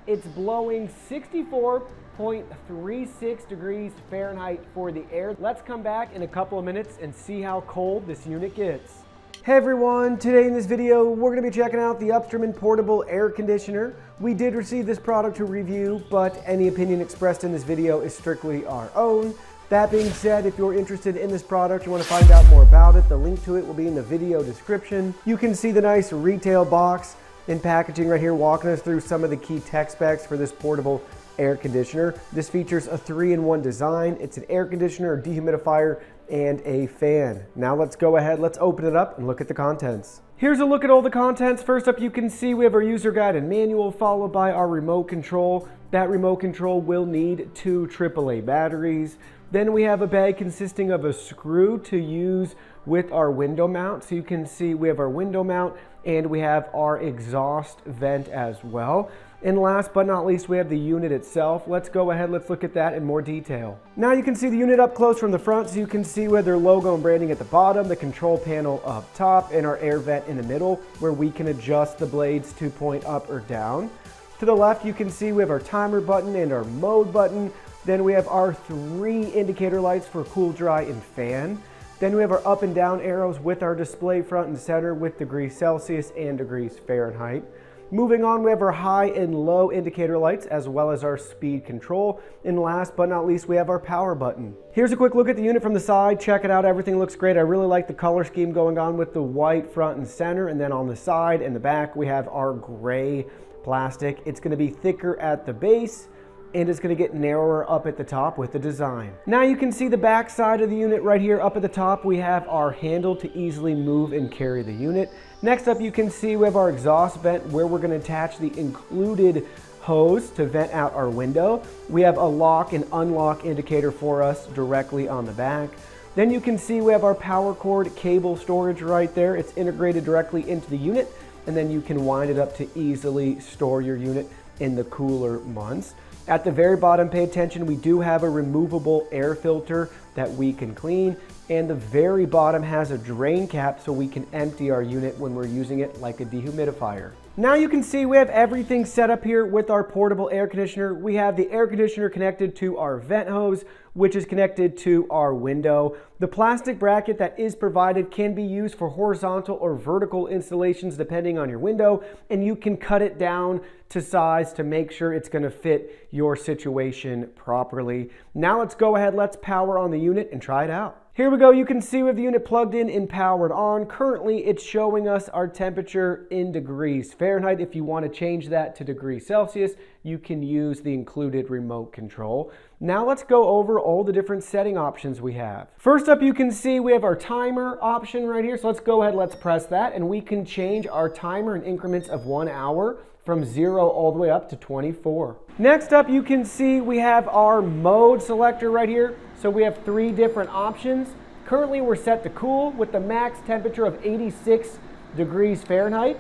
It's blowing 64.36 degrees Fahrenheit for the air. Let's come back in a couple of minutes and see how cold this unit gets. Hey everyone, today in this video we're going to be checking out the Upsterman portable air conditioner. We did receive this product to review, but any opinion expressed in this video is strictly our own. That being said, if you're interested in this product, you want to find out more about it, the link to it will be in the video description. You can see the nice retail box and packaging right here walking us through some of the key tech specs for this portable air conditioner. This features a 3-in-1 design. It's an air conditioner, a dehumidifier, and a fan. Now let's go ahead, let's open it up and look at the contents. Here's a look at all the contents. First up, you can see we have our user guide and manual followed by our remote control. That remote control will need 2 AAA batteries. Then we have a bag consisting of a screw to use with our window mount. So you can see we have our window mount and we have our exhaust vent as well. And last but not least, we have the unit itself. Let's go ahead, let's look at that in more detail. Now you can see the unit up close from the front, so you can see with their logo and branding at the bottom, the control panel up top, and our air vent in the middle, where we can adjust the blades to point up or down. To the left, you can see we have our timer button and our mode button. Then we have our 3 indicator lights for cool, dry, and fan. Then we have our up and down arrows with our display front and center with degrees Celsius and degrees Fahrenheit. Moving on, we have our high and low indicator lights as well as our speed control. And last but not least, we have our power button. Here's a quick look at the unit from the side. Check it out, everything looks great. I really like the color scheme going on with the white front and center. And then on the side and the back, we have our gray plastic. It's gonna be thicker at the base and it's going to get narrower up at the top with the design. Now you can see the back side of the unit right here. Up at the top we have our handle to easily move and carry the unit. Next up you can see we have our exhaust vent where we're going to attach the included hose to vent out our window. We have a lock and unlock indicator for us directly on the back. Then you can see we have our power cord cable storage right there. It's integrated directly into the unit and then you can wind it up to easily store your unit in the cooler months. At the very bottom, pay attention, we do have a removable air filter that we can clean, and the very bottom has a drain cap so we can empty our unit when we're using it like a dehumidifier. Now you can see we have everything set up here with our portable air conditioner. We have the air conditioner connected to our vent hose, which is connected to our window. The plastic bracket that is provided can be used for horizontal or vertical installations depending on your window, and you can cut it down to size to make sure it's going to fit your situation properly. Now let's go ahead, let's power on the unit and try it out. Here we go, you can see we have the unit plugged in and powered on. Currently it's showing us our temperature in degrees Fahrenheit. If you want to change that to degrees Celsius, you can use the included remote control. Now let's go over all the different setting options we have. First up, you can see we have our timer option right here. So let's go ahead, let's press that, and we can change our timer in increments of 1 hour from 0 all the way up to 24. Next up, you can see we have our mode selector right here. So we have 3 different options. Currently we're set to cool with the max temperature of 86 degrees Fahrenheit.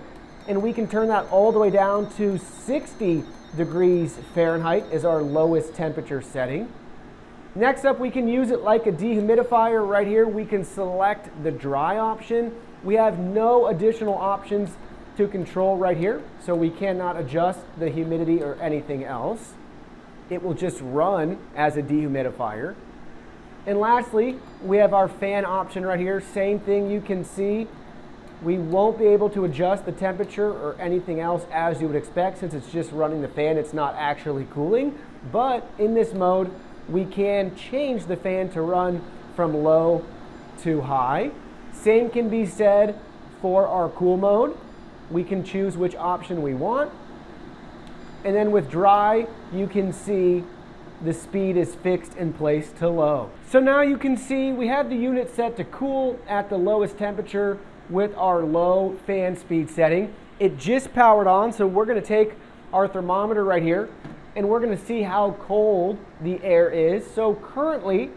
And we can turn that all the way down to 60 degrees Fahrenheit is our lowest temperature setting. Next up, we can use it like a dehumidifier right here. We can select the dry option. We have no additional options to control right here, so we cannot adjust the humidity or anything else. It will just run as a dehumidifier. And lastly, we have our fan option right here. Same thing, you can see we won't be able to adjust the temperature or anything else as you would expect since it's just running the fan, it's not actually cooling. But in this mode, we can change the fan to run from low to high. Same can be said for our cool mode. We can choose which option we want. And then with dry, you can see the speed is fixed in place to low. So now you can see we have the unit set to cool at the lowest temperature with our low fan speed setting. It just powered on, so we're gonna take our thermometer right here and we're gonna see how cold the air is. So currently,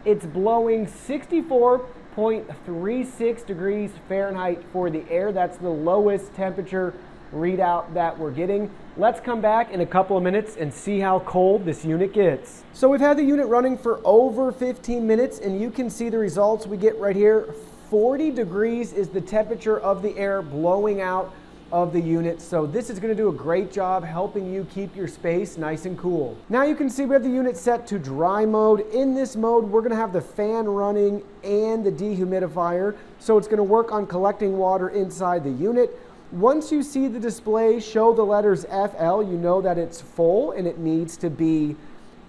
it's blowing 64.36 degrees Fahrenheit for the air. That's the lowest temperature readout that we're getting. Let's come back in a couple of minutes and see how cold this unit gets. So we've had the unit running for over 15 minutes and you can see the results we get right here. 40 degrees is the temperature of the air blowing out of the unit. So this is going to do a great job helping you keep your space nice and cool. Now you can see we have the unit set to dry mode. In this mode, we're going to have the fan running and the dehumidifier. So it's going to work on collecting water inside the unit. Once you see the display show the letters FL, you know that it's full and it needs to be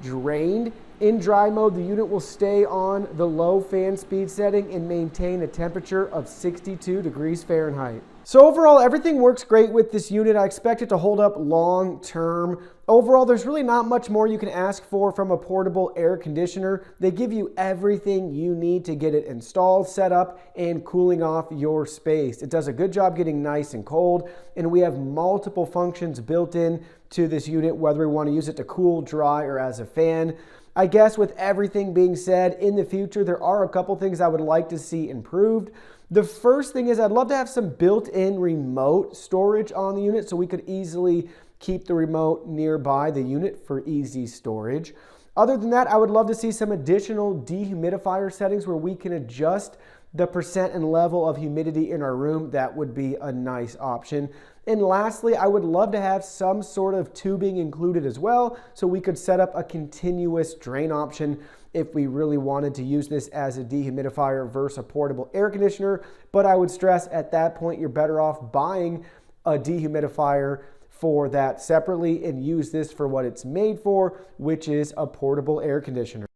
drained. In dry mode, the unit will stay on the low fan speed setting and maintain a temperature of 62 degrees Fahrenheit. So overall, everything works great with this unit. I expect it to hold up long term. Overall, there's really not much more you can ask for from a portable air conditioner. They give you everything you need to get it installed, set up, and cooling off your space. It does a good job getting nice and cold, and we have multiple functions built in to this unit, whether we want to use it to cool, dry, or as a fan. I guess with everything being said, in the future, there are a couple things I would like to see improved. The first thing is I'd love to have some built-in remote storage on the unit so we could easily keep the remote nearby the unit for easy storage. Other than that, I would love to see some additional dehumidifier settings where we can adjust the percent and level of humidity in our room. That would be a nice option. And lastly, I would love to have some sort of tubing included as well, so we could set up a continuous drain option if we really wanted to use this as a dehumidifier versus a portable air conditioner. But I would stress at that point, you're better off buying a dehumidifier for that separately and use this for what it's made for, which is a portable air conditioner.